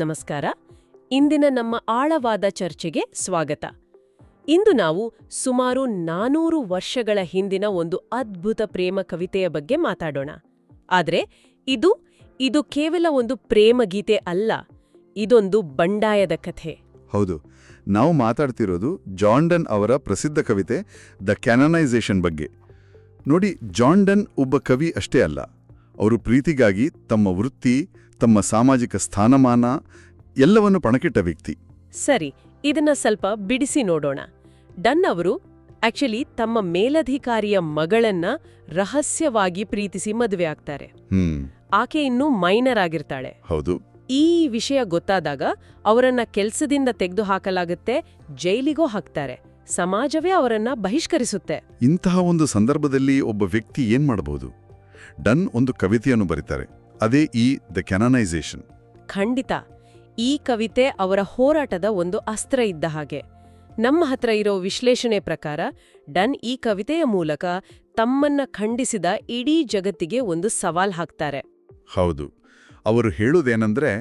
ನಮಸ್ಕಾರ. ಇಂದಿನ ನಮ್ಮ ಆಳವಾದ ಚರ್ಚೆಗೆ ಸ್ವಾಗತ. ಇಂದು ನಾವು ಸುಮಾರು 400 ವರ್ಷಗಳ ಹಿಂದಿನ ಒಂದು ಅದ್ಭುತ ಪ್ರೇಮ ಕವಿತೆಯ ಬಗ್ಗೆ ಮಾತಾಡೋಣ. ಆದ್ರೆ ಇದು ಕೇವಲ ಒಂದು ಪ್ರೇಮ ಗೀತೆ ಅಲ್ಲ, ಇದೊಂದು ಬಂಡಾಯದ ಕಥೆ. ಹೌದು, ನಾವು ಮಾತಾಡ್ತಿರೋದು ಜಾನ್ ಡನ್ ಅವರ ಪ್ರಸಿದ್ಧ ಕವಿತೆ ದ ಕ್ಯಾನನೈಸೇಷನ್ ಬಗ್ಗೆ. ನೋಡಿ, ಜಾನ್ ಡನ್ ಒಬ್ಬ ಕವಿ ಅಷ್ಟೇ ಅಲ್ಲ, ಅವರು ಪ್ರೀತಿಗಾಗಿ ತಮ್ಮ ವೃತ್ತಿ, ತಮ್ಮ ಸಾಮಾಜಿಕ ಸ್ಥಾನಮಾನ ಎಲ್ಲವನ್ನು ಪಣಕ್ಕಿಟ್ಟ ವ್ಯಕ್ತಿ. ಸರಿ, ಇದನ್ನ ಸ್ವಲ್ಪ ಬಿಡಿಸಿ ನೋಡೋಣ. ಡನ್ ಅವರು ಆಕ್ಚುಲಿ ತಮ್ಮ ಮೇಲಧಿಕಾರಿಯ ಮಗಳನ್ನ ರಹಸ್ಯವಾಗಿ ಪ್ರೀತಿಸಿ ಮದುವೆ ಆಗ್ತಾರೆ. ಆಕೆ ಇನ್ನೂ ಮೈನರ್ ಆಗಿರ್ತಾಳೆ. ಹೌದು. ಈ ವಿಷಯ ಗೊತ್ತಾದಾಗ ಅವರನ್ನ ಕೆಲ್ಸದಿಂದ ತೆಗೆದುಹಾಕಲಾಗುತ್ತೆ, ಜೈಲಿಗೂ ಹಾಕ್ತಾರೆ. ಸಮಾಜವೇ ಅವರನ್ನ ಬಹಿಷ್ಕರಿಸುತ್ತೆ. ಇಂತಹ ಒಂದು ಸಂದರ್ಭದಲ್ಲಿ ಒಬ್ಬ ವ್ಯಕ್ತಿ ಏನ್ ಮಾಡಬಹುದು? ಡನ್ ಒಂದು ಕವಿತೆಯನ್ನು ಬರೀತಾರೆ, ಅದೇ ಈ ದ ಕ್ಯಾನನೈಸೇಷನ್. ಖಂಡಿತ. ಈ ಕವಿತೆ ಅವರ ಹೋರಾಟದ ಒಂದು ಅಸ್ತ್ರ ಇದ್ದ ಹಾಗೆ. ನಮ್ಮ ಹತ್ರ ಇರೋ ವಿಶ್ಲೇಷಣೆ ಪ್ರಕಾರ ಡನ್ ಈ ಕವಿತೆಯ ಮೂಲಕ ತಮ್ಮನ್ನ ಖಂಡಿಸಿದ ಇಡೀ ಜಗತ್ತಿಗೆ ಒಂದು ಸವಾಲ್ ಹಾಕ್ತಾರೆ. ಹೌದು, ಅವರು ಹೇಳುವುದೇನೆಂದ್ರೆ,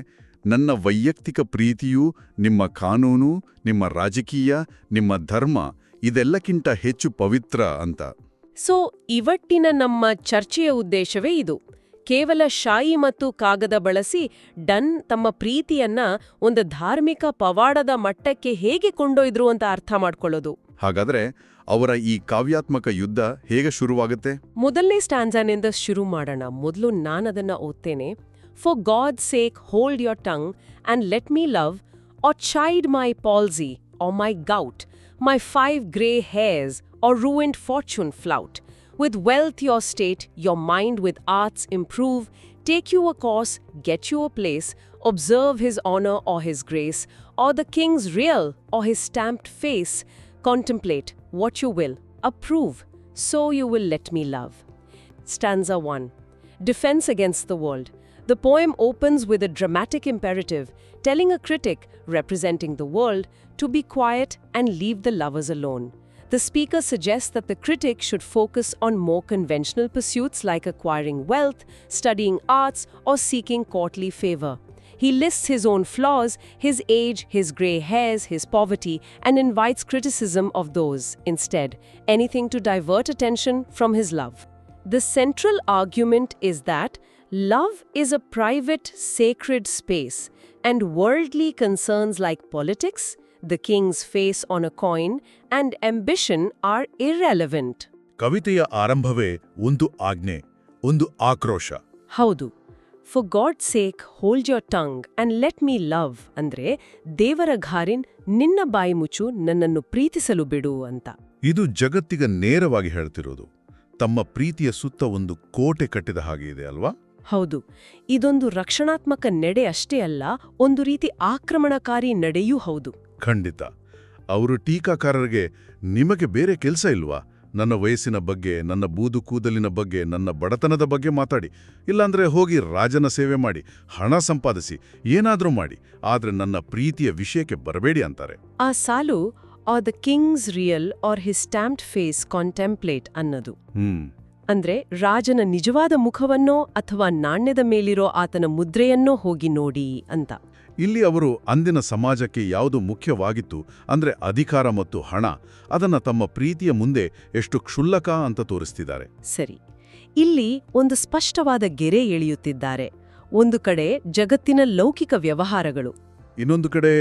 ನನ್ನ ವೈಯಕ್ತಿಕ ಪ್ರೀತಿಯೂ ನಿಮ್ಮ ಕಾನೂನು, ನಿಮ್ಮ ರಾಜಕೀಯ, ನಿಮ್ಮ ಧರ್ಮ ಇದೆಲ್ಲಕ್ಕಿಂತ ಹೆಚ್ಚು ಪವಿತ್ರ ಅಂತ. ಸೊ ಇವತ್ತಿನ ನಮ್ಮ ಚರ್ಚೆಯ ಉದ್ದೇಶವೇ ಇದು. ಕೇವಲ ಶಾಯಿ ಮತ್ತು ಕಾಗದ ಬಳಸಿ ಡನ್ ತಮ್ಮ ಪ್ರೀತಿಯನ್ನ ಒಂದು ಧಾರ್ಮಿಕ ಪವಾಡದ ಮಟ್ಟಕ್ಕೆ ಹೇಗೆ ಕೊಂಡೊಯ್ದ್ರು ಅಂತ ಅರ್ಥ ಮಾಡ್ಕೊಳ್ಳೋದು. ಹಾಗಾದ್ರೆ ಅವರ ಈ ಕಾವ್ಯಾತ್ಮಕ ಯುದ್ಧ ಹೇಗೆ ಶುರುವಾಗುತ್ತೆ? ಮೊದಲನೇ ಸ್ಟ್ಯಾನ್ಜಾನಿಂದ ಶುರು ಮಾಡೋಣ. ಮೊದಲು ನಾನದನ್ನ ಓದ್ತೇನೆ. For God's sake hold your tongue and let me love, or chide my palsy, or my gout, my 5 grey hairs, or ruined fortune flout. With wealth your state, your mind with arts improve, take you a course, get you a place, observe his honor or his grace, or the king's real or his stamped face, contemplate what you will, approve, so you will let me love. Stanza 1. Defense against the world. The poem opens with a dramatic imperative, telling a critic, representing the world, to be quiet and leave the lovers alone. The speaker suggests that the critic should focus on more conventional pursuits like acquiring wealth, studying arts, or seeking courtly favor. He lists his own flaws, his age, his grey hairs, his poverty, and invites criticism of those, instead, anything to divert attention from his love. The central argument is that love is a private, sacred space, and worldly concerns like politics, the king's face on a coin, and ambition are irrelevant. ಕವಿತೆಯ ಆರಂಭವೇ ಒಂದು ಆಜ್ಞೆ, ಒಂದು ಆಕ್ರೋಶ. ಹೌದು. For God's sake hold your tongue and let me love ಅಂದ್ರೆ, ದೇವರ ಘಾರಿನ್, ನಿನ್ನ ಬಾಯಿ ಮುಚ್ಚು, ನನ್ನನ್ನು ಪ್ರೀತಿಸಲು ಬಿಡು ಅಂತ. ಇದು ಜಗತ್ತಿಗೆ ನೇರವಾಗಿ ಹೇಳ್ತಿರೋದು. ತಮ್ಮ ಪ್ರೀತಿಯ ಸುತ್ತ ಒಂದು ಕೋಟೆ ಕಟ್ಟಿದ ಹಾಗೆ ಇದೆ ಅಲ್ವಾ? ಹೌದು. ಇದೊಂದು ರಕ್ಷಣಾತ್ಮಕ ನಡೆ ಅಷ್ಟೇ ಅಲ್ಲ, ಒಂದು ರೀತಿ ಆಕ್ರಮಣಕಾರಿ ನಡೆಯೂ ಹೌದು. ಖಂಡಿತ. ಅವರು ಟೀಕಾಕಾರರಿಗೆ, ನಿಮಗೆ ಬೇರೆ ಕೆಲಸ ಇಲ್ವಾ? ನನ್ನ ವಯಸ್ಸಿನ ಬಗ್ಗೆ, ನನ್ನ ಬೂದು ಕೂದಲಿನ ಬಗ್ಗೆ, ನನ್ನ ಬಡತನದ ಬಗ್ಗೆ ಮಾತಾಡಿ, ಇಲ್ಲಾಂದ್ರೆ ಹೋಗಿ ರಾಜನ ಸೇವೆ ಮಾಡಿ, ಹಣ ಸಂಪಾದಿಸಿ, ಏನಾದ್ರೂ ಮಾಡಿ, ಆದ್ರೆ ನನ್ನ ಪ್ರೀತಿಯ ವಿಷಯಕ್ಕೆ ಬರಬೇಡಿ ಅಂತಾರೆ. ಆ ಸಾಲು or the king's real or his stamped face contemplate ಅನ್ನೋದು. ಅಂದ್ರೆ ರಾಜನ ನಿಜವಾದ ಮುಖವನ್ನೋ ಅಥವಾ ನಾಣ್ಯದ ಮೇಲಿರೋ ಆತನ ಮುದ್ರೆಯನ್ನೋ ಹೋಗಿ ನೋಡಿ ಅಂತ. ಇಲ್ಲಿ ಅವರು ಅಂದಿನ ಸಮಾಜಕ್ಕೆ ಯಾವುದು ಮುಖ್ಯವಾಗಿತ್ತು ಅಂದ್ರೆ ಅಧಿಕಾರ ಮತ್ತು ಹಣ, ಅದನ್ನ ತಮ್ಮ ಪ್ರೀತಿಯ ಮುಂದೆ ಎಷ್ಟು ಕ್ಷುಲ್ಲಕ ಅಂತ ತೋರಿಸ್ತಿದ್ದಾರೆ. ಸರಿ, ಇಲ್ಲಿ ಒಂದು ಸ್ಪಷ್ಟವಾದ ಗೆರೆ ಎಳೆಯುತ್ತಿದ್ದಾರೆ. ಒಂದು ಕಡೆ ಜಗತ್ತಿನ ಲೌಕಿಕ ವ್ಯವಹಾರಗಳು, ಇನ್ನೊಂದು ಕಡೆ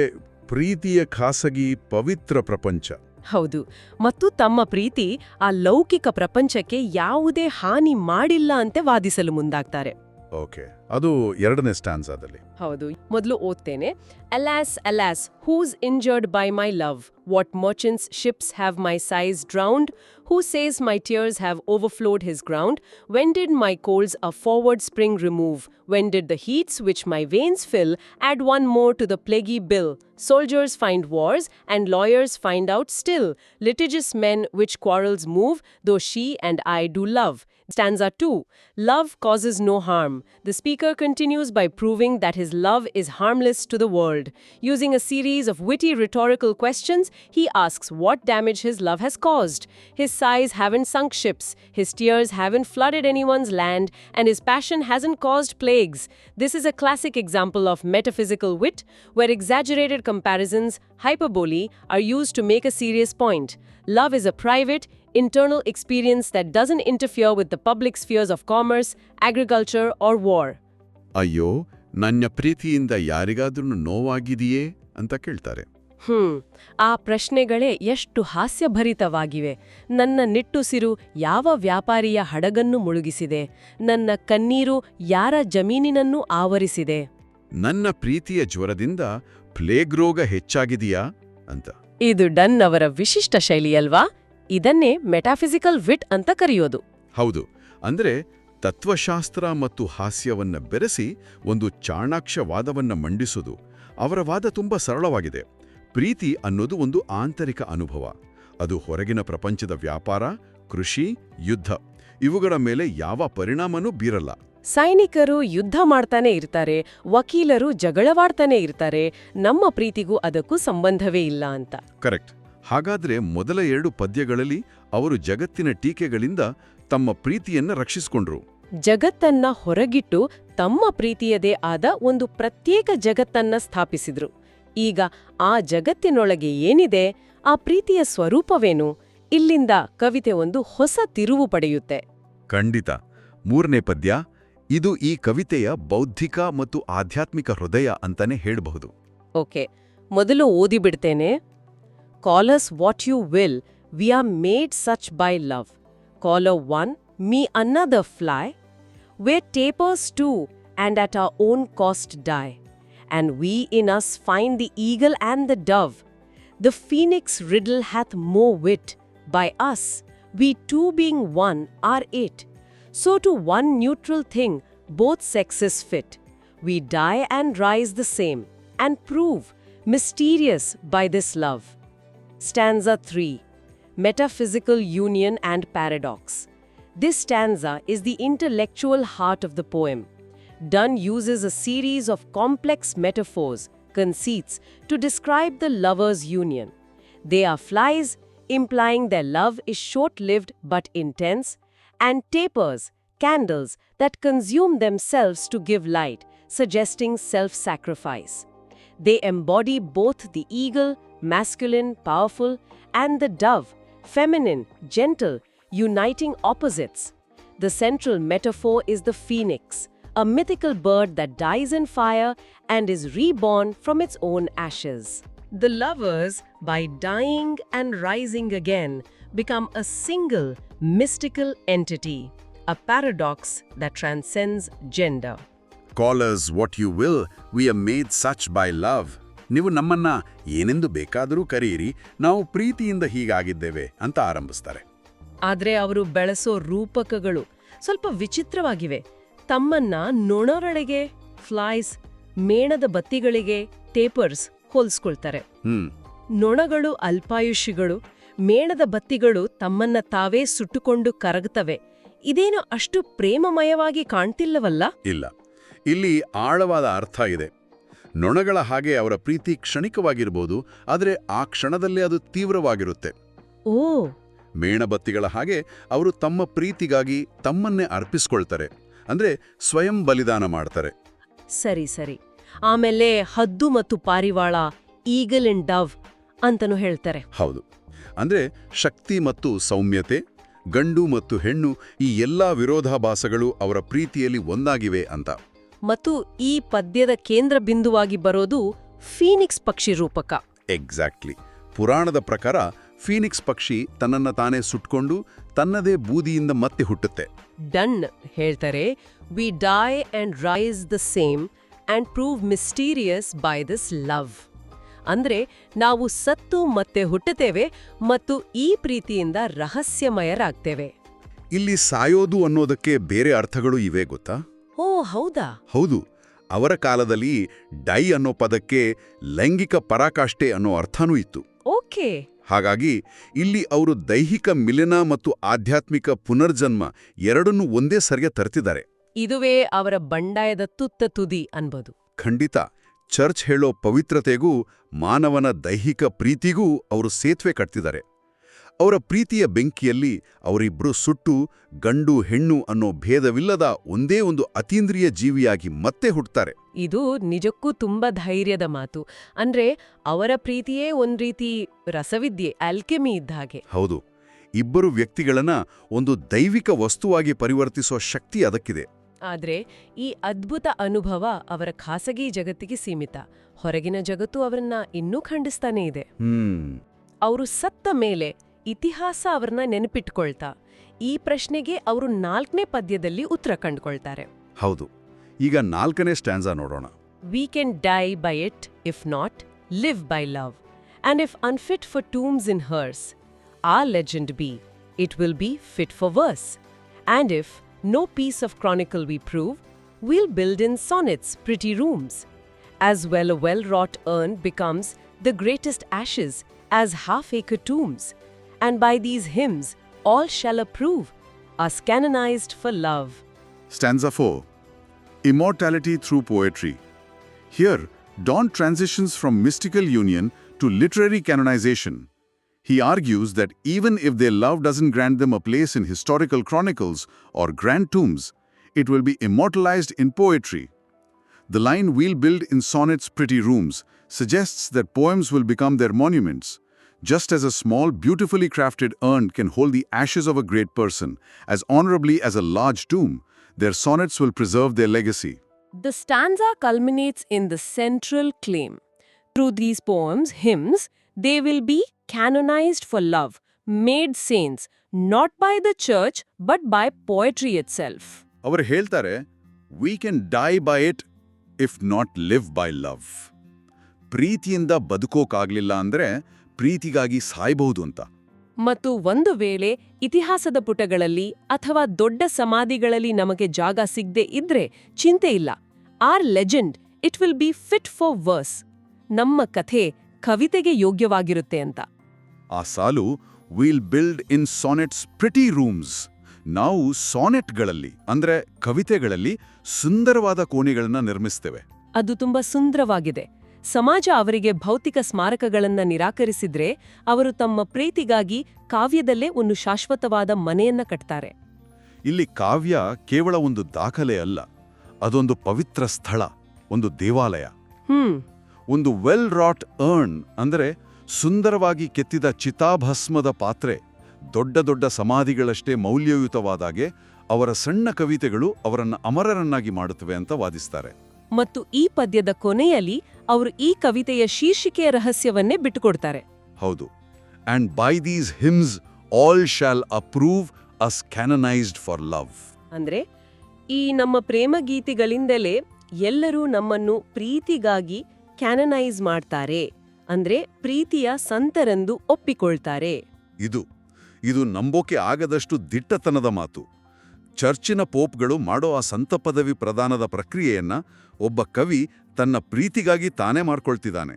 ಪ್ರೀತಿಯ ಖಾಸಗಿ ಪವಿತ್ರ ಪ್ರಪಂಚ. ಹೌದು. ಮತ್ತು ತಮ್ಮ ಪ್ರೀತಿ ಆ ಲೌಕಿಕ ಪ್ರಪಂಚಕ್ಕೆ ಯಾವುದೇ ಹಾನಿ ಮಾಡಿಲ್ಲ ಅಂತೆ ವಾದಿಸಲು ಮುಂದಾಗ್ತಾರೆ. ಓಕೆ, ಅದು ಎರಡನೇ ಸ್ಟ್ಯಾನ್ಸಾದಲ್ಲಿ. ಹೌದು. ಮೊದಲು ಓದ್ತೇನೆ. Alas alas, who's injured by my love, what merchant's ships have my sighs drowned, who says my tears have overflowed his ground, when did my colds a forward spring remove, when did the heats which my veins fill add one more to the plaguy bill, soldiers find wars and lawyers find out still, litigious men which quarrels move, though she and I do love, Stanza 2. Love causes no harm. The speaker continues by proving that his love is harmless to the world. Using a series of witty rhetorical questions, he asks what damage his love has caused. His sighs haven't sunk ships, his tears haven't flooded anyone's land, and his passion hasn't caused plagues. This is a classic example of metaphysical wit, where exaggerated comparisons, hyperbole, are used to make a serious point. Love is a private, internal experience that doesn't interfere with the public spheres of commerce, agriculture, or war. ಅಯ್ಯೋ, ನನ್ನ ಪ್ರೀತಿಯಿಂದ ಯಾರಿಗಾದ್ರೂ ನೋವಾಗಿದೆಯೇ ಅಂತ ಕೇಳ್ತಾರೆ. ಆ ಪ್ರಶ್ನೆಗಳೇ ಎಷ್ಟು ಹಾಸ್ಯಭರಿತವಾಗಿವೆ. ನನ್ನ ನಿಟ್ಟುಸಿರು ಯಾವ ವ್ಯಾಪಾರಿಯ ಹಡಗನ್ನು ಮುಳುಗಿಸಿದೆ? ನನ್ನ ಕಣ್ಣೀರು ಯಾರ ಜಮೀನಿನನ್ನು ಆವರಿಸಿದೆ? ನನ್ನ ಪ್ರೀತಿಯ ಜ್ವರದಿಂದ ಪ್ಲೇಗ್ ರೋಗ ಹೆಚ್ಚಾಗಿದೆಯಾ ಅಂತ. ಇದು ಡನ್ ಅವರ ವಿಶಿಷ್ಟ ಶೈಲಿಯಲ್ವಾ? ಇದನ್ನೇ ಮೆಟಾಫಿಸಿಕಲ್ ವಿಟ್ ಅಂತ ಕರೆಯೋದು. ಹೌದು, ಅಂದ್ರೆ ತತ್ವಶಾಸ್ತ್ರ ಮತ್ತು ಹಾಸ್ಯವನ್ನ ಬೆರೆಸಿ ಒಂದು ಚಾಣಾಕ್ಷವಾದವನ್ನ ಮಂಡಿಸೋದು. ಅವರ ವಾದ ತುಂಬಾ ಸರಳವಾಗಿದೆ. ಪ್ರೀತಿ ಅನ್ನೋದು ಒಂದು ಆಂತರಿಕ ಅನುಭವ. ಅದು ಹೊರಗಿನ ಪ್ರಪಂಚದ ವ್ಯಾಪಾರ, ಕೃಷಿ, ಯುದ್ಧ ಇವುಗಳ ಮೇಲೆ ಯಾವ ಪರಿಣಾಮನೂ ಬೀರಲ್ಲ. ಸೈನಿಕರು ಯುದ್ಧ ಮಾಡ್ತಾನೆ ಇರ್ತಾರೆ, ವಕೀಲರು ಜಗಳವಾಡ್ತಾನೆ ಇರ್ತಾರೆ, ನಮ್ಮ ಪ್ರೀತಿಗೂ ಅದಕ್ಕೂ ಸಂಬಂಧವೇ ಇಲ್ಲ ಅಂತ. ಕರೆಕ್ಟ್. ಹಾಗಾದ್ರೆ ಮೊದಲ 2 ಪದ್ಯಗಳಲ್ಲಿ ಅವರು ಜಗತ್ತಿನ ಟೀಕೆಗಳಿಂದ ತಮ್ಮ ಪ್ರೀತಿಯನ್ನ ರಕ್ಷಿಸಿಕೊಂಡ್ರು. ಜಗತ್ತನ್ನ ಹೊರಗಿಟ್ಟು ತಮ್ಮ ಪ್ರೀತಿಯದೇ ಆದ ಒಂದು ಪ್ರತ್ಯೇಕ ಜಗತ್ತನ್ನ ಸ್ಥಾಪಿಸಿದ್ರು. ಈಗ ಆ ಜಗತ್ತಿನೊಳಗೆ ಏನಿದೆ, ಆ ಪ್ರೀತಿಯ ಸ್ವರೂಪವೇನು? ಇಲ್ಲಿಂದ ಕವಿತೆ ಒಂದು ಹೊಸ ತಿರುವು ಪಡೆಯುತ್ತೆ. ಖಂಡಿತ. 3ನೇ ಪದ್ಯ, ಇದು ಈ ಕವಿತೆಯ ಬೌದ್ಧಿಕ ಮತ್ತು ಆಧ್ಯಾತ್ಮಿಕ ಹೃದಯ ಅಂತಾನೆ ಹೇಳಬಹುದು. ಓಕೆ, ಮೊದಲು ಓದಿಬಿಡ್ತೇನೆ. Call us what you will, we are made such by love. Caller 1, me another fly. We're tapers too, and at our own cost die. And we in us find the eagle and the dove. The phoenix riddle hath more wit. By us, we two being one are it. So to one neutral thing, both sexes fit. We die and rise the same, and prove mysterious by this love. Stanza 3. Metaphysical union and paradox. This stanza is the intellectual heart of the poem. Donne uses a series of complex metaphors, conceits, to describe the lovers' union. They are flies, implying their love is short-lived but intense, and tapers, candles that consume themselves to give light, suggesting self-sacrifice. They embody both the eagle, masculine, powerful, and the dove, feminine, gentle, uniting opposites. The central metaphor is the phoenix, a mythical bird that dies in fire and is reborn from its own ashes. The lovers, by dying and rising again, become a single, mystical entity, a paradox that transcends gender. Call us what you will, we are made such by love. ನೀವು ನಮ್ಮನ್ನ ಏನೆಂದು ಬೇಕಾದರೂ ಕರೆಯಿರಿ, ನಾವು ಪ್ರೀತಿಯಿಂದ ಹೀಗಾಗಿದ್ದೇವೆ ಅಂತ ಆರಂಭಿಸ್ತಾರೆ. ಆದ್ರೆ ಅವರು ಬೆಳೆಸೋ ರೂಪಕಗಳು ಸ್ವಲ್ಪ ವಿಚಿತ್ರವಾಗಿವೆ. ತಮ್ಮನ್ನ ನೊಣರೊಳಗೆ ಫ್ಲೈಸ್, ಮೇಣದ ಬತ್ತಿಗಳಿಗೆ ಟೇಪರ್ಸ್ ಹೋಲಿಸ್ಕೊಳ್ತಾರೆ. ನೊಣಗಳು ಅಲ್ಪಾಯುಷಿಗಳು, ಮೇಣದ ಬತ್ತಿಗಳು ತಮ್ಮನ್ನ ತಾವೇ ಸುಟ್ಟುಕೊಂಡು ಕರಗುತ್ತವೆ. ಇದೇನು ಅಷ್ಟು ಪ್ರೇಮಮಯವಾಗಿ ಕಾಣ್ತಿಲ್ಲವಲ್ಲ? ಇಲ್ಲ, ಇಲ್ಲಿ ಆಳವಾದ ಅರ್ಥ ಇದೆ. ನೊಣಗಳ ಹಾಗೆ ಅವರ ಪ್ರೀತಿ ಕ್ಷಣಿಕವಾಗಿರ್ಬೋದು, ಆದರೆ ಆ ಕ್ಷಣದಲ್ಲೇ ಅದು ತೀವ್ರವಾಗಿರುತ್ತೆ. ಓ, ಮೇಣಬತ್ತಿಗಳ ಹಾಗೆ ಅವರು ತಮ್ಮ ಪ್ರೀತಿಗಾಗಿ ತಮ್ಮನ್ನೇ ಅರ್ಪಿಸ್ಕೊಳ್ತಾರೆ, ಅಂದ್ರೆ ಸ್ವಯಂ ಬಲಿದಾನ ಮಾಡ್ತಾರೆ. ಸರಿ ಸರಿ. ಆಮೇಲೆ ಹದ್ದು ಮತ್ತು ಪಾರಿವಾಳ, ಈಗಲ್ ಅಂಡ್ ಡವ್ ಅಂತನೂ ಹೇಳ್ತಾರೆ. ಹೌದು, ಅಂದ್ರೆ ಶಕ್ತಿ ಮತ್ತು ಸೌಮ್ಯತೆ, ಗಂಡು ಮತ್ತು ಹೆಣ್ಣು, ಈ ಎಲ್ಲಾ ವಿರೋಧಾಭಾಸಗಳು ಅವರ ಪ್ರೀತಿಯಲ್ಲಿ ಒಂದಾಗಿವೆ ಅಂತ. ಮತ್ತು ಈ ಪದ್ಯದ ಕೇಂದ್ರ ಬಿಂದುವಾಗಿ ಬರೋದು ಫೀನಿಕ್ಸ್ ಪಕ್ಷಿ ರೂಪಕ. ಎಕ್ಸಾಕ್ಟ್ಲಿ. ಪುರಾಣದ ಪ್ರಕಾರ ಫೀನಿಕ್ಸ್ ಪಕ್ಷಿ ತನ್ನನ್ನ ತಾನೇ ಸುಟ್ಕೊಂಡು ತನ್ನದೇ ಬೂದಿಯಿಂದ ಮತ್ತೆ ಹುಟ್ಟುತ್ತೆ. ಡನ್ ಹೇಳ್ತಾರೆ, we die and rise the same and prove mysterious by this love. ಅಂದ್ರೆ ನಾವು ಸತ್ತು ಮತ್ತೆ ಹುಟ್ಟುತ್ತೇವೆ ಮತ್ತು ಈ ಪ್ರೀತಿಯಿಂದ ರಹಸ್ಯಮಯರಾಗ್ತೇವೆ. ಇಲ್ಲಿ ಸಾಯೋದು ಅನ್ನೋದಕ್ಕೆ ಬೇರೆ ಅರ್ಥಗಳು ಇವೆ ಗೊತ್ತಾ? ಓ ಹೌದಾ? ಹೌದು. ಅವರ ಕಾಲದಲ್ಲಿ ಡೈ ಅನ್ನೋ ಪದಕ್ಕೆ ಲೈಂಗಿಕ ಪರಾಕಾಷ್ಠೆ ಅನ್ನೋ ಅರ್ಥನೂ ಇತ್ತು. ಓಕೆ, ಹಾಗಾಗಿ ಇಲ್ಲಿ ಅವರು ದೈಹಿಕ ಮಿಲನ ಮತ್ತು ಆಧ್ಯಾತ್ಮಿಕ ಪುನರ್ಜನ್ಮ ಎರಡನ್ನೂ ಒಂದೇ ಸರಿಗೆ ತರ್ತಿದ್ದಾರೆ. ಇದುವೇ ಅವರ ಬಂಡಾಯದ ತುತ್ತ ತುದಿ ಅನ್ಬೋದು. ಖಂಡಿತ. ಚರ್ಚ್ ಹೇಳೋ ಪವಿತ್ರತೆಗೂ ಮಾನವನ ದೈಹಿಕ ಪ್ರೀತಿಗೂ ಅವರು ಸೇತುವೆ ಕಟ್ತಿದ್ದಾರೆ. ಅವರ ಪ್ರೀತಿಯ ಬೆಂಕಿಯಲ್ಲಿ ಅವರಿಬ್ರು ಸುಟ್ಟು ಗಂಡು ಹೆಣ್ಣು ಅನ್ನೋ ಭೇದವಿಲ್ಲದ ಒಂದೇ ಒಂದು ಅತೀಂದ್ರಿಯ ಜೀವಿಯಾಗಿ ಮತ್ತೆ ಹುಟ್ಟುತ್ತಾರೆ. ಇದು ನಿಜಕ್ಕೂ ತುಂಬಾ ಧೈರ್ಯದ ಮಾತು. ಅಂದ್ರೆ ಅವರ ಪ್ರೀತಿಯೇ ಒಂದ್ ರೀತಿ ರಸವಿದ್ಯೆ, ಆಲ್ಕೆಮಿ ಇದ್ದ ಹಾಗೆ. ಹೌದು. ಇಬ್ಬರು ವ್ಯಕ್ತಿಗಳನ್ನ ಒಂದು ದೈವಿಕ ವಸ್ತುವಾಗಿ ಪರಿವರ್ತಿಸೋ ಶಕ್ತಿ ಅದಕ್ಕಿದೆ. ಆದ್ರೆ ಈ ಅದ್ಭುತ ಅನುಭವ ಅವರ ಖಾಸಗಿ ಜಗತ್ತಿಗೆ ಸೀಮಿತ. ಹೊರಗಿನ ಜಗತ್ತು ಅವರನ್ನ ಇನ್ನೂ ಖಂಡಿಸ್ತಾನೇ ಇದೆ. ಅವರು ಸತ್ತ ಮೇಲೆ ಇತಿಹಾಸ ಅವ್ರನ್ನ ನೆನಪಿಟ್ಕೊಳ್ತಾ ಈ ಪ್ರಶ್ನೆಗೆ ಅವರು 4ನೇ ಪದ್ಯದಲ್ಲಿ ಉತ್ತರ ಕಂಡುಕೊಳ್ತಾರೆ. ಹೌದು. ಈಗ 4ನೇ ಸ್ಟ್ಯಾನ್ಸಾ ನೋಡೋಣ. We can die by it, if not, live by love. And if unfit for tombs in hers, our legend be, it will be fit for verse. And if no piece of chronicle we prove, we'll build in sonnets pretty rooms. As well a well-wrought urn becomes the greatest ashes as half-acre tombs. And by these hymns all shall approve, us canonized for love. Stanza 4. Immortality through poetry. Here, Donne transitions from mystical union to literary canonization. He argues that even if their love doesn't grant them a place in historical chronicles or grand tombs, it will be immortalized in poetry. The line "we'll build in sonnets pretty rooms" suggests that poems will become their monuments. Just as a small, beautifully crafted urn can hold the ashes of a great person as honorably as a large tomb, their sonnets will preserve their legacy. The stanza culminates in the central claim. Through these poems, hymns, they will be canonized for love, made saints, not by the church, but by poetry itself. ಅವರು ಹೇಳ್ತಾರೆ, "We can die by it, if not live by love." ಪ್ರೀತಿಯಿಂದ ಬದುಕೋಕಾಗ್ಲಿಲ್ಲ ಅಂದ್ರೆ ಪ್ರೀತಿಗಾಗಿ ಸಾಯಬಹುದು ಅಂತ. ಮತ್ತು ಒಂದು ವೇಳೆ ಇತಿಹಾಸದ ಪುಟಗಳಲ್ಲಿ ಅಥವಾ ದೊಡ್ಡ ಸಮಾಧಿಗಳಲ್ಲಿ ನಮಗೆ ಜಾಗ ಸಿಗದೆ ಇದ್ರೆ ಚಿಂತೆ ಇಲ್ಲ. Our legend, it will be fit for verse. ನಮ್ಮ ಕಥೆ ಕವಿತೆಗೆ ಯೋಗ್ಯವಾಗಿರುತ್ತೆ ಅಂತ. ಆ ಸಾಲು "We'll build in sonnets pretty rooms." ನಾವು ಸಾನೆಟ್ಗಳಲ್ಲಿ ಅಂದ್ರೆ ಕವಿತೆಗಳಲ್ಲಿ ಸುಂದರವಾದ ಕೋಣೆಗಳನ್ನ ನಿರ್ಮಿಸ್ತೇವೆ. ಅದು ತುಂಬಾ ಸುಂದರವಾಗಿದೆ. ಸಮಾಜ ಅವರಿಗೆ ಭೌತಿಕ ಸ್ಮಾರಕಗಳನ್ನ ನಿರಾಕರಿಸಿದ್ರೆ ಅವರು ತಮ್ಮ ಪ್ರೀತಿಗಾಗಿ ಕಾವ್ಯದಲ್ಲೇ ಒಂದು ಶಾಶ್ವತವಾದ ಮನೆಯನ್ನ ಕಟ್ತಾರೆ. ಇಲ್ಲಿ ಕಾವ್ಯ ಕೇವಲ ಒಂದು ದಾಖಲೆ ಅಲ್ಲ, ಅದೊಂದು ಪವಿತ್ರ ಸ್ಥಳ, ಒಂದು ದೇವಾಲಯ. ಒಂದು ವೆಲ್ ರಾಟ್ ಅರ್ನ್ ಅಂದರೆ ಸುಂದರವಾಗಿ ಕೆತ್ತಿದ ಚಿತಾಭಸ್ಮದ ಪಾತ್ರೆ ದೊಡ್ಡ ದೊಡ್ಡ ಸಮಾಧಿಗಳಷ್ಟೇ ಮೌಲ್ಯಯುತವಾದಾಗೆ ಅವರ ಸಣ್ಣ ಕವಿತೆಗಳು ಅವರನ್ನು ಅಮರರನ್ನಾಗಿ ಮಾಡುತ್ತವೆ ಅಂತ ವಾದಿಸ್ತಾರೆ. ಮತ್ತು ಈ ಪದ್ಯದ ಕೊನೆಯಲ್ಲಿ ಅವರು ಈ ಕವಿತೆಯ ಶೀರ್ಷಿಕೆಯ ರಹಸ್ಯವನ್ನೇ ಬಿಟ್ಟುಕೊಡ್ತಾರೆ. ಹೌದು. "And by these hymns all shall approve, us canonized for love." ಅಂದ್ರೆ ಈ ನಮ್ಮ ಪ್ರೇಮ ಗೀತೆಗಳಿಂದಲೇ ಎಲ್ಲರೂ ನಮ್ಮನ್ನು ಪ್ರೀತಿಗಾಗಿ ಕ್ಯಾನನೈಸ್ ಮಾಡ್ತಾರೆ, ಅಂದ್ರೆ ಪ್ರೀತಿಯ ಸಂತರೆಂದು ಒಪ್ಪಿಕೊಳ್ತಾರೆ. ಇದು ನಂಬೋಕೆ ಆಗದಷ್ಟು ದಿಟ್ಟತನದ ಮಾತು. ಚರ್ಚಿನ ಪೋಪ್ಗಳು ಮಾಡೋ ಆ ಸಂತ ಪದವಿ ಪ್ರದಾನದ ಪ್ರಕ್ರಿಯೆಯನ್ನ ಒಬ್ಬ ಕವಿ ತನ್ನ ಪ್ರೀತಿಗಾಗಿ ತಾನೇ ಮಾಡ್ಕೊಳ್ತಿದ್ದಾನೆ.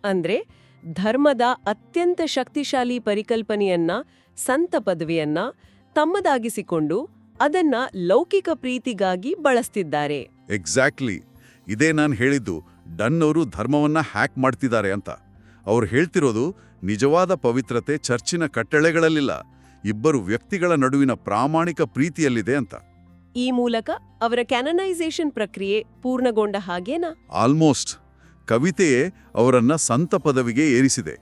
ಅಂದ್ರೆ ಧರ್ಮದ ಅತ್ಯಂತ ಶಕ್ತಿಶಾಲಿ ಪರಿಕಲ್ಪನೆಯನ್ನ, ಸಂತ ಪದವಿಯನ್ನ ತಮ್ಮದಾಗಿಸಿಕೊಂಡು ಅದನ್ನ ಲೌಕಿಕ ಪ್ರೀತಿಗಾಗಿ ಬಳಸ್ತಿದ್ದಾರೆ. ಎಕ್ಸಾಕ್ಟ್ಲಿ. ಇದೇ ನಾನು ಹೇಳಿದ್ದು, ಡನ್ ಅವರು ಧರ್ಮವನ್ನ ಹ್ಯಾಕ್ ಮಾಡ್ತಿದ್ದಾರೆ ಅಂತ. ಅವ್ರು ಹೇಳ್ತಿರೋದು ನಿಜವಾದ ಪವಿತ್ರತೆ ಚರ್ಚಿನ ಕಟ್ಟಳೆಗಳಲ್ಲಿಲ್ಲ, ಇಬ್ಬರು ವ್ಯಕ್ತಿಗಳ ನಡುವಿನ ಪ್ರಾಮಾಣಿಕ ಪ್ರೀತಿಯಲ್ಲಿದೆ ಅಂತ. ಈ ಮೂಲಕ ಅವರ ಕ್ಯಾನನೈಸೇಷನ್ ಪ್ರಕ್ರಿಯೆ ಪೂರ್ಣಗೊಂಡ ಹಾಗೇನಾ? ಆಲ್ಮೋಸ್ಟ್. ಕವಿತೆಯೇ ಅವರನ್ನ ಸಂತ ಪದವಿಗೆ ಏರಿಸಿದೆ.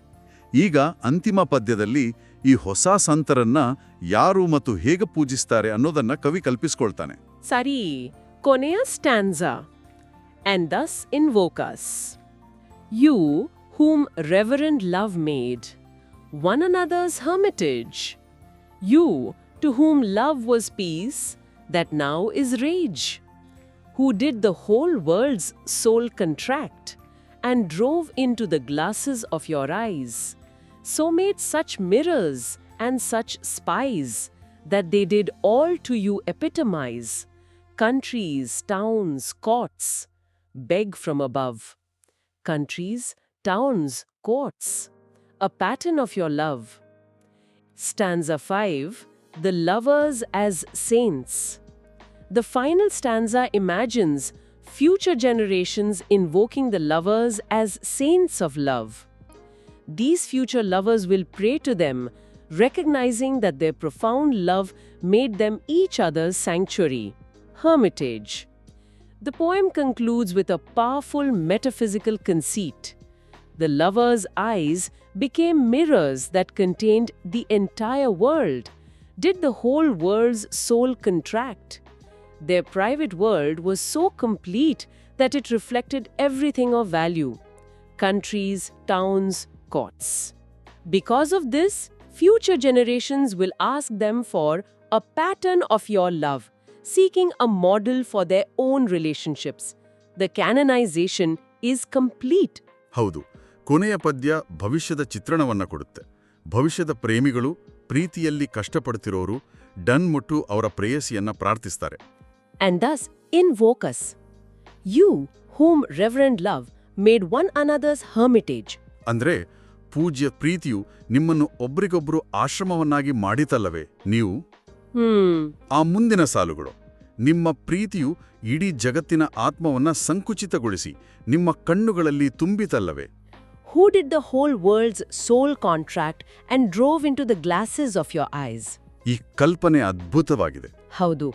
ಈಗ ಅಂತಿಮ ಪದ್ಯದಲ್ಲಿ ಈ ಹೊಸ ಸಂತರನ್ನ ಯಾರು ಮತ್ತು ಹೇಗೆ ಪೂಜಿಸ್ತಾರೆ ಅನ್ನೋದನ್ನ ಕವಿ ಕಲ್ಪಿಸ್ಕೊಳ್ತಾನೆ. ಸರಿ, ಕೊನೆಯ ಸ್ಟ್ಯಾನ್ಸಾ. And thus invoke us, you whom reverend love made, one another's hermitage, you to whom love was peace, that now is rage, who did the whole world's soul contract, and drove into the glasses of your eyes, so made such mirrors and such spies, that they did all to you epitomize, countries, towns, courts, beg from above. Countries, towns, courts. a pattern of your love. Stanza 5, the lovers as saints. The final stanza imagines future generations invoking the lovers as saints of love. These future lovers will pray to them, recognizing that their profound love made them each other's sanctuary, hermitage. The poem concludes with a powerful metaphysical conceit. The lovers' eyes became mirrors that contained the entire world. Did the whole world's soul contract? Their private world was so complete that it reflected everything of value: countries, towns, courts. Because of this, future generations will ask them for a pattern of your love, seeking a model for their own relationships. The canonization is complete. ಹೌದು, ಕೊನೆಯ ಪದ್ಯ ಭವಿಷ್ಯದ ಚಿತ್ರಣವನ್ನ ಕೊಡುತ್ತೆ. ಭವಿಷ್ಯದ ಪ್ರೇಮಿಗಳು, ಪ್ರೀತಿಯಲ್ಲಿ ಕಷ್ಟಪಡ್ತಿರೋರು done ಮುಟ್ಟು ಅವರ ಪ್ರೇಯಸಿಯನ್ನ ಪ್ರಾರ್ಥಿಸ್ತಾರೆ. And thus invoke us. You, whom reverend love made one another's hermitage. ಅಂದ್ರೆ ಪೂಜ್ಯ ಪ್ರೀತಿಯು ನಿಮ್ಮನ್ನು ಒಬ್ರಿಗೊಬ್ರು ಆಶ್ರಮವನ್ನಾಗಿ ಮಾಡಿತಲ್ಲವೇ ನೀವು? ಆ ಮುಂದಿನ ಸಾಲುಗಳು: ನಿಮ್ಮ ಪ್ರೀತಿಯು ಇಡೀ ಜಗತ್ತಿನ ಆತ್ಮವನ್ನ ಸಂಕುಚಿತಗೊಳಿಸಿ ನಿಮ್ಮ ಕಣ್ಣುಗಳಲ್ಲಿ ತುಂಬಿತಲ್ಲವೇ? Who did the whole world's soul contract and drove into the glasses of your eyes? ಈ ಕಲ್ಪನೆ ಅದ್ಭುತವಾಗಿದೆ. ಹೌದು,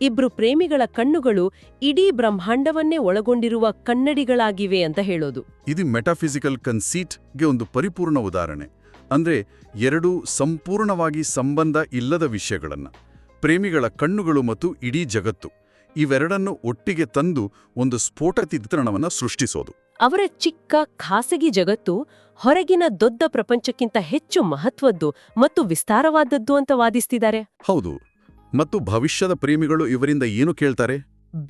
ಇಬ್ರು ಪ್ರೇಮಿಗಳ ಕಣ್ಣುಗಳು ಇಡೀ ಬ್ರಹ್ಮಾಂಡವನ್ನೇ ಒಳಗೊಂಡಿರುವ ಕನ್ನಡಿಗಳಾಗಿವೆ ಅಂತ ಹೇಳೋದು. ಇದು ಮೆಟಾಫಿಸಿಕಲ್ ಕನ್ಸೀಟ್ಗೆ ಒಂದು ಪರಿಪೂರ್ಣ ಉದಾಹರಣೆ. ಅಂದ್ರೆ ಎರಡೂ ಸಂಪೂರ್ಣವಾಗಿ ಸಂಬಂಧ ಇಲ್ಲದ ವಿಷಯಗಳನ್ನ, ಪ್ರೇಮಿಗಳ ಕಣ್ಣುಗಳು ಮತ್ತು ಇಡೀ ಜಗತ್ತು, ಇವೆರಡನ್ನು ಒಟ್ಟಿಗೆ ತಂದು ಒಂದು ಸ್ಫೋಟ ಚಿತ್ರಣವನ್ನ ಸೃಷ್ಟಿಸೋದು. ಅವರ ಚಿಕ್ಕ ಖಾಸಗಿ ಜಗತ್ತು ಹೊರಗಿನ ದೊಡ್ಡ ಪ್ರಪಂಚಕ್ಕಿಂತ ಹೆಚ್ಚು ಮಹತ್ವದ್ದು ಮತ್ತು ವಿಸ್ತಾರವಾದದ್ದು ಅಂತ ವಾದಿಸ್ತಿದ್ದಾರೆ. ಹೌದು, ಮತ್ತು ಭವಿಷ್ಯದ ಪ್ರೇಮಿಗಳು ಇವರಿಂದ ಏನು ಕೇಳ್ತಾರೆ?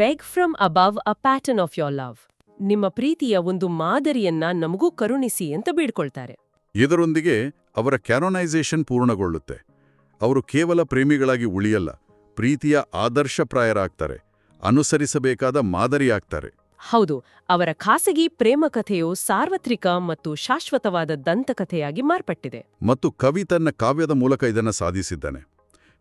Beg from above a pattern of your love. ನಿಮ್ಮ ಪ್ರೀತಿಯ ಒಂದು ಮಾದರಿಯನ್ನ ನಮಗೂ ಕರುಣಿಸಿ ಅಂತ ಬೇಡ್ಕೊಳ್ತಾರೆ. ಇದರೊಂದಿಗೆ ಅವರ ಕ್ಯಾನೋನೈಸೇಷನ್ ಪೂರ್ಣಗೊಳ್ಳುತ್ತೆ. ಅವರು ಕೇವಲ ಪ್ರೇಮಿಗಳಾಗಿ ಉಳಿಯಲ್ಲ, ಪ್ರೀತಿಯ ಆದರ್ಶಪ್ರಾಯರಾಗ್ತಾರೆ, ಅನುಸರಿಸಬೇಕಾದ ಮಾದರಿಯಾಗ್ತಾರೆ. ಹೌದು, ಅವರ ಖಾಸಗಿ ಪ್ರೇಮ ಕಥೆಯು ಸಾರ್ವತ್ರಿಕ ಮತ್ತು ಶಾಶ್ವತವಾದ ದಂತಕಥೆಯಾಗಿ ಮಾರ್ಪಟ್ಟಿದೆ. ಮತ್ತು ಕವಿ ತನ್ನ ಕಾವ್ಯದ ಮೂಲಕ ಇದನ್ನು ಸಾಧಿಸಿದ್ದಾನೆ.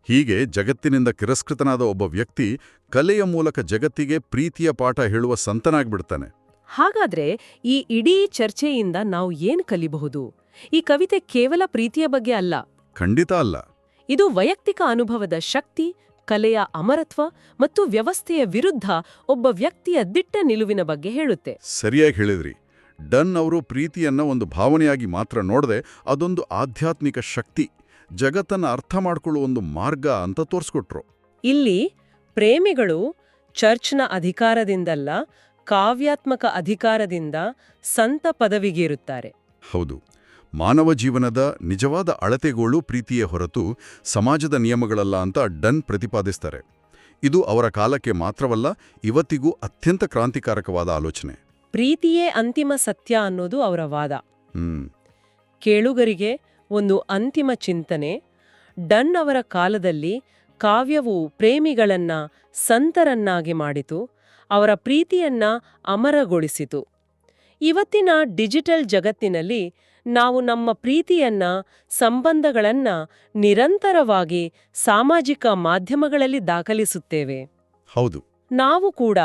ಹೀಗೆ ಜಗತ್ತಿನಿಂದ ತಿರಸ್ಕೃತನಾದ ಒಬ್ಬ ವ್ಯಕ್ತಿ ಕಲೆಯ ಮೂಲಕ ಜಗತ್ತಿಗೆ ಪ್ರೀತಿಯ ಪಾಠ ಹೇಳುವ ಸಂತನಾಗ್ಬಿಡ್ತಾನೆ. ಹಾಗಾದ್ರೆ ಈ ಇಡೀ ಚರ್ಚೆಯಿಂದ ನಾವು ಏನ್ ಕಲಿಬಹುದು? ಈ ಕವಿತೆ ಕೇವಲ ಪ್ರೀತಿಯ ಬಗ್ಗೆ ಅಲ್ಲ. ಖಂಡಿತ ಅಲ್ಲ. ಇದು ವೈಯಕ್ತಿಕ ಅನುಭವದ ಶಕ್ತಿ, ಕಲೆಯ ಅಮರತ್ವ ಮತ್ತು ವ್ಯವಸ್ಥೆಯ ವಿರುದ್ಧ ಒಬ್ಬ ವ್ಯಕ್ತಿಯ ದಿಟ್ಟ ನಿಲುವಿನ ಬಗ್ಗೆ ಹೇಳುತ್ತೆ. ಸರಿಯಾಗಿ ಹೇಳಿದ್ರಿ. ಡನ್ ಅವರು ಪ್ರೀತಿಯನ್ನ ಒಂದು ಭಾವನೆಯಾಗಿ ಮಾತ್ರ ನೋಡದೆ ಅದೊಂದು ಆಧ್ಯಾತ್ಮಿಕ ಶಕ್ತಿ, ಜಗತ್ತನ್ನ ಅರ್ಥ ಮಾಡ್ಕೊಳ್ಳುವ ಒಂದು ಮಾರ್ಗ ಅಂತ ತೋರಿಸ್ಕೊಟ್ರು. ಇಲ್ಲಿ ಪ್ರೇಮಿಗಳು ಚರ್ಚ್ನ ಅಧಿಕಾರದಿಂದಲ್ಲ, ಕಾವ್ಯಾತ್ಮಕ ಅಧಿಕಾರದಿಂದ ಸಂತ ಪದವಿಗೇರುತ್ತಾರೆ. ಹೌದು, ಮಾನವ ಜೀವನದ ನಿಜವಾದ ಅಳತೆಗೋಳು ಪ್ರೀತಿಯೇ ಹೊರತು ಸಮಾಜದ ನಿಯಮಗಳಲ್ಲ ಅಂತ ಡನ್ ಪ್ರತಿಪಾದಿಸ್ತಾರೆ. ಇದು ಅವರ ಕಾಲಕ್ಕೆ ಮಾತ್ರವಲ್ಲ, ಇವತ್ತಿಗೂ ಅತ್ಯಂತ ಕ್ರಾಂತಿಕಾರಕವಾದ ಆಲೋಚನೆ. ಪ್ರೀತಿಯೇ ಅಂತಿಮ ಸತ್ಯ ಅನ್ನೋದು ಅವರ ವಾದ. ಕೇಳುಗರಿಗೆ ಒಂದು ಅಂತಿಮ ಚಿಂತನೆ: ಡನ್ ಅವರ ಕಾಲದಲ್ಲಿ ಕಾವ್ಯವು ಪ್ರೇಮಿಗಳನ್ನ ಸಂತರನ್ನಾಗಿ ಮಾಡಿತು, ಅವರ ಪ್ರೀತಿಯನ್ನ ಅಮರಗೊಳಿಸಿತು. ಇವತ್ತಿನ ಡಿಜಿಟಲ್ ಜಗತ್ತಿನಲ್ಲಿ ನಾವು ನಮ್ಮ ಪ್ರೀತಿಯನ್ನ, ಸಂಬಂಧಗಳನ್ನ ನಿರಂತರವಾಗಿ ಸಾಮಾಜಿಕ ಮಾಧ್ಯಮಗಳಲ್ಲಿ ದಾಖಲಿಸುತ್ತೇವೆ. ಹೌದು, ನಾವು ಕೂಡ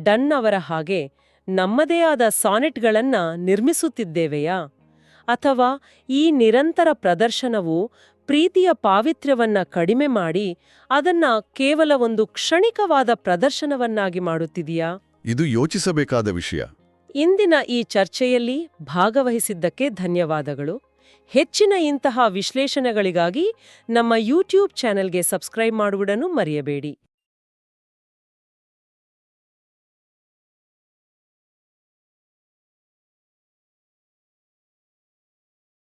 ಡನ್ ಅವರ ಹಾಗೆ ನಮ್ಮದೇ ಆದ ಸಾನೆಟ್ಗಳನ್ನ ನಿರ್ಮಿಸುತ್ತಿದ್ದೇವೆಯಾ? ಅಥವಾ ಈ ನಿರಂತರ ಪ್ರದರ್ಶನವು ಪ್ರೀತಿಯ ಪಾವಿತ್ರ್ಯವನ್ನ ಕಡಿಮೆ ಮಾಡಿ ಅದನ್ನ ಕೇವಲ ಒಂದು ಕ್ಷಣಿಕವಾದ ಪ್ರದರ್ಶನವನ್ನಾಗಿ ಮಾಡುತ್ತಿದೆಯಾ? ಇದು ಯೋಚಿಸಬೇಕಾದ ವಿಷಯ. ಇಂದಿನ ಈ ಚರ್ಚೆಯಲ್ಲಿ ಭಾಗವಹಿಸಿದ್ದಕ್ಕೆ ಧನ್ಯವಾದಗಳು. ಹೆಚ್ಚಿನ ಇಂತಹ ವಿಶ್ಲೇಷಣೆಗಳಿಗಾಗಿ ನಮ್ಮ ಯೂಟ್ಯೂಬ್ ಚಾನೆಲ್ಗೆ ಸಬ್ಸ್ಕ್ರೈಬ್ ಮಾಡುವುದನ್ನು ಮರೆಯಬೇಡಿ.